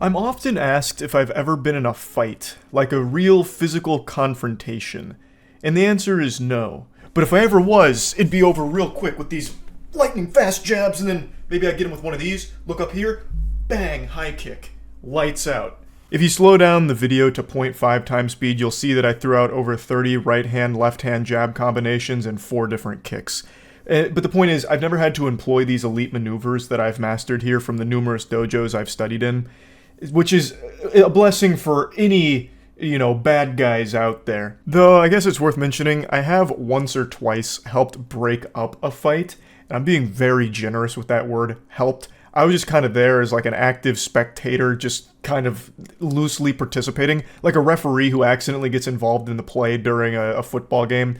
I'm often asked if I've ever been in a fight, like a real physical confrontation, and the answer is no. But if I ever was, it'd be over real quick with these lightning fast jabs, and then maybe I'd get him with one of these, look up here, bang, high kick, lights out. If you slow down the video to 0.5 times speed, you'll see that I threw out over 30 right-hand, left-hand jab combinations and 4 different kicks. But the point is, I've never had to employ these elite maneuvers that I've mastered here from the numerous dojos I've studied in, which is a blessing for any, bad guys out there. Though, I guess it's worth mentioning, I have once or twice helped break up a fight, and I'm being very generous with that word, helped. I was just kind of there as like an active spectator, just kind of loosely participating, like a referee who accidentally gets involved in the play during a football game.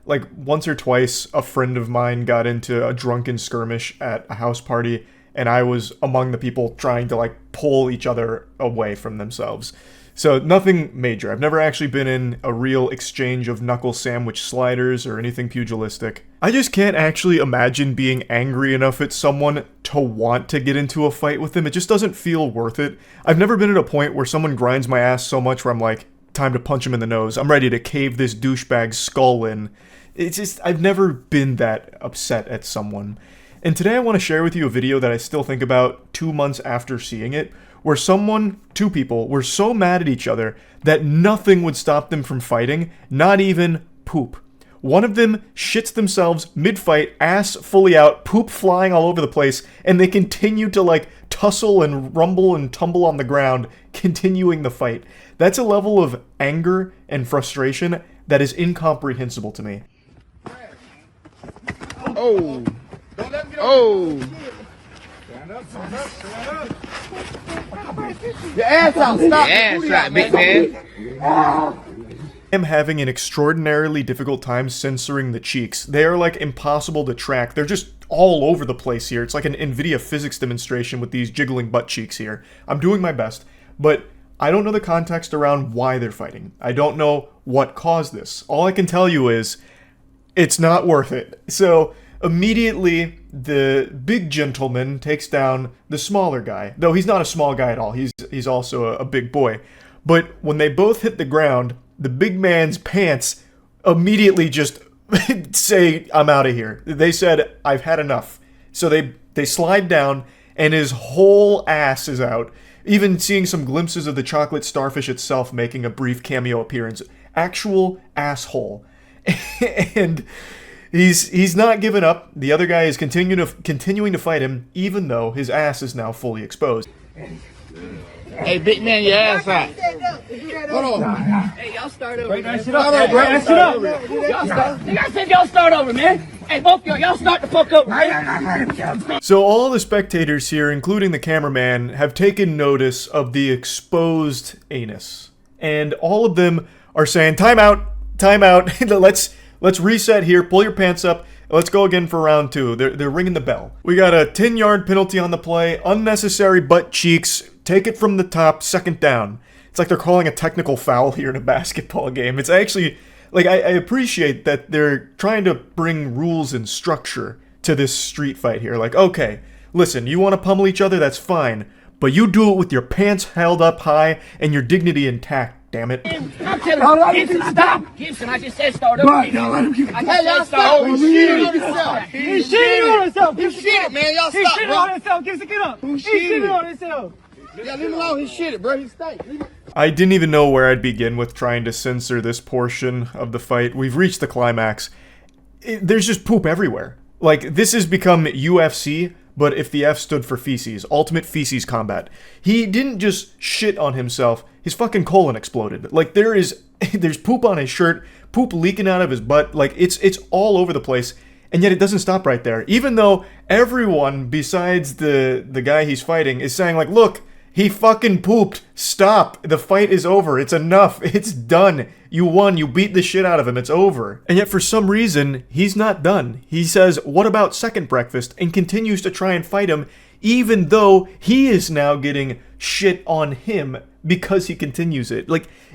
Like, once or twice, a friend of mine got into a drunken skirmish at a house party, and I was among the people trying to, pull each other away from themselves. So, nothing major. I've never actually been in a real exchange of knuckle sandwich sliders or anything pugilistic. I just can't actually imagine being angry enough at someone to want to get into a fight with them. It just doesn't feel worth it. I've never been at a point where someone grinds my ass so much where I'm like, time to punch him in the nose. I'm ready to cave this douchebag's skull in. It's just, I've never been that upset at someone. And today I want to share with you a video that I still think about 2 months after seeing it, where two people, were so mad at each other that nothing would stop them from fighting, not even poop. One of them shits themselves mid-fight, ass fully out, poop flying all over the place, and they continue to tussle and rumble and tumble on the ground, continuing the fight. That's a level of anger and frustration that is incomprehensible to me. Oh. Oh. Your ass out. Stop. Your ass right, big man. I'm having an extraordinarily difficult time censoring the cheeks. They are impossible to track. They're just all over the place here. It's like an NVIDIA physics demonstration with these jiggling butt cheeks here. I'm doing my best, but I don't know the context around why they're fighting. I don't know what caused this. All I can tell you is it's not worth it. So immediately the big gentleman takes down the smaller guy. Though he's not a small guy at all. He's also a big boy. But when they both hit the ground, the big man's pants immediately just say, I'm out of here. They said, I've had enough. So they slide down and his whole ass is out. Even seeing some glimpses of the chocolate starfish itself making a brief cameo appearance. Actual asshole. And he's not giving up. The other guy is continuing to fight him, even though his ass is now fully exposed. Hey, big man, your ass out. Hold on. Hey, y'all start over. Break shit up. Break shit up. Y'all start. I said y'all start over, man. Hey, both y'all start the fuck over, man. So all the spectators here, including the cameraman, have taken notice of the exposed anus. And all of them are saying, time out, let's reset here, pull your pants up, let's go again for round 2. They're ringing the bell. We got a 10-yard penalty on the play, unnecessary butt cheeks, take it from the top, second down. It's like they're calling a technical foul here in a basketball game. It's actually, I appreciate that they're trying to bring rules and structure to this street fight here. Okay, listen, you want to pummel each other, that's fine, but you do it with your pants held up high and your dignity intact, damn it. I'm telling you, Gibson, stop! Gibson, I just said start over. Right, now let him keep it. I just said start over. He's shitting on himself. He's shitting on himself. He shitted, man. Y'all He's stop, shitting bro. on himself. Gibson, get up. Who's He's shitting? shitting on himself. Yeah, leave him alone. He shitted, bro. He stank. I didn't even know where I'd begin with trying to censor this portion of the fight. We've reached the climax. There's just poop everywhere. This has become UFC, but if the F stood for feces, ultimate feces combat. He didn't just shit on himself, his fucking colon exploded. There's poop on his shirt, poop leaking out of his butt, it's all over the place, and yet it doesn't stop right there. Even though everyone besides the guy he's fighting is saying look, he fucking pooped, stop, the fight is over, it's enough, it's done, you won, you beat the shit out of him, it's over. And yet for some reason, he's not done. He says, what about second breakfast, and continues to try and fight him, even though he is now getting shit on him because he continues it.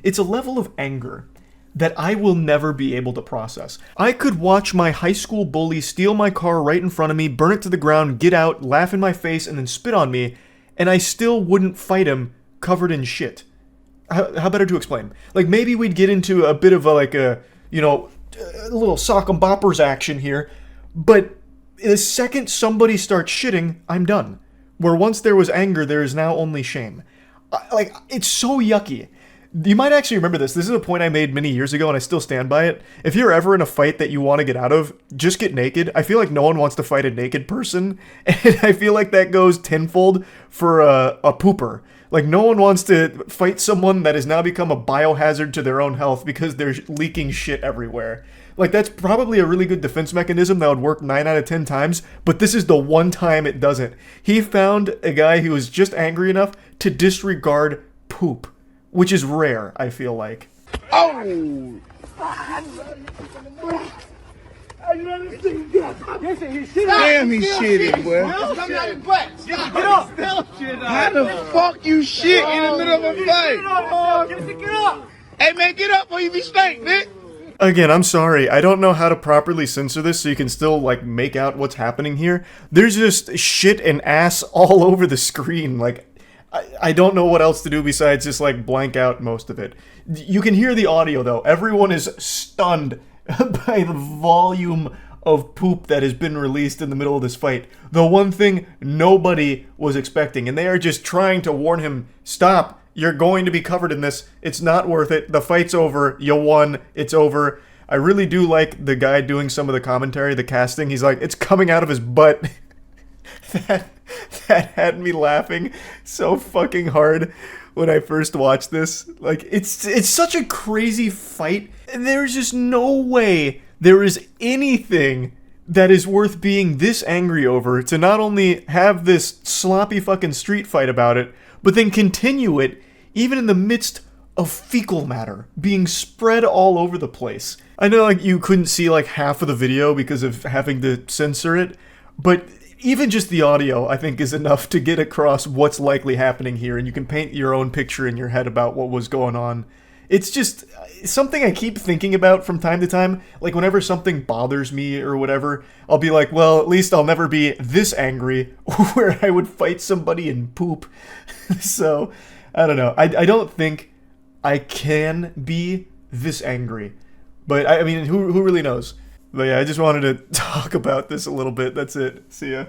It's a level of anger that I will never be able to process. I could watch my high school bully steal my car right in front of me, burn it to the ground, get out, laugh in my face, and then spit on me, and I still wouldn't fight him covered in shit. How better to explain? Like, maybe we'd get into a bit of a little sock 'em boppers action here, but the second somebody starts shitting, I'm done. Where once there was anger, there is now only shame. Like, it's so yucky. You might actually remember this. This is a point I made many years ago, and I still stand by it. If you're ever in a fight that you want to get out of, just get naked. I feel like no one wants to fight a naked person, and I feel like that goes tenfold for a pooper. Like, no one wants to fight someone that has now become a biohazard to their own health because they're leaking shit everywhere. Like, that's probably a really good defense mechanism that would work 9 out of 10 times, but this is the one time it doesn't. He found a guy who was just angry enough to disregard poop. Which is rare, I feel like. Oh! Damn, he shitted, boy. Get up! How the fuck you shit in the middle of a fight? Get up! Hey, man, get up or you be stank, Nick. Again, I'm sorry. I don't know how to properly censor this so you can still, like, make out what's happening here. There's just shit and ass all over the screen. Like, I don't know what else to do besides just, like, blank out most of it. You can hear the audio, though. Everyone is stunned by the volume of poop that has been released in the middle of this fight. The one thing nobody was expecting. And they are just trying to warn him, stop. You're going to be covered in this. It's not worth it. The fight's over. You won. It's over. I really do like the guy doing some of the commentary, the casting. He's like, it's coming out of his butt. That had me laughing so fucking hard when I first watched this. Like, it's such a crazy fight. There's just no way there is anything that is worth being this angry over to not only have this sloppy fucking street fight about it, but then continue it even in the midst of fecal matter being spread all over the place. I know, like, you couldn't see like half of the video because of having to censor it, but even just the audio, I think, is enough to get across what's likely happening here, and you can paint your own picture in your head about what was going on. It's just something I keep thinking about from time to time. Like, whenever something bothers me or whatever, I'll be like, well, at least I'll never be this angry where I would fight somebody in poop. So, I don't know. I don't think I can be this angry. But, I mean, who really knows? But yeah, I just wanted to talk about this a little bit. That's it. See ya.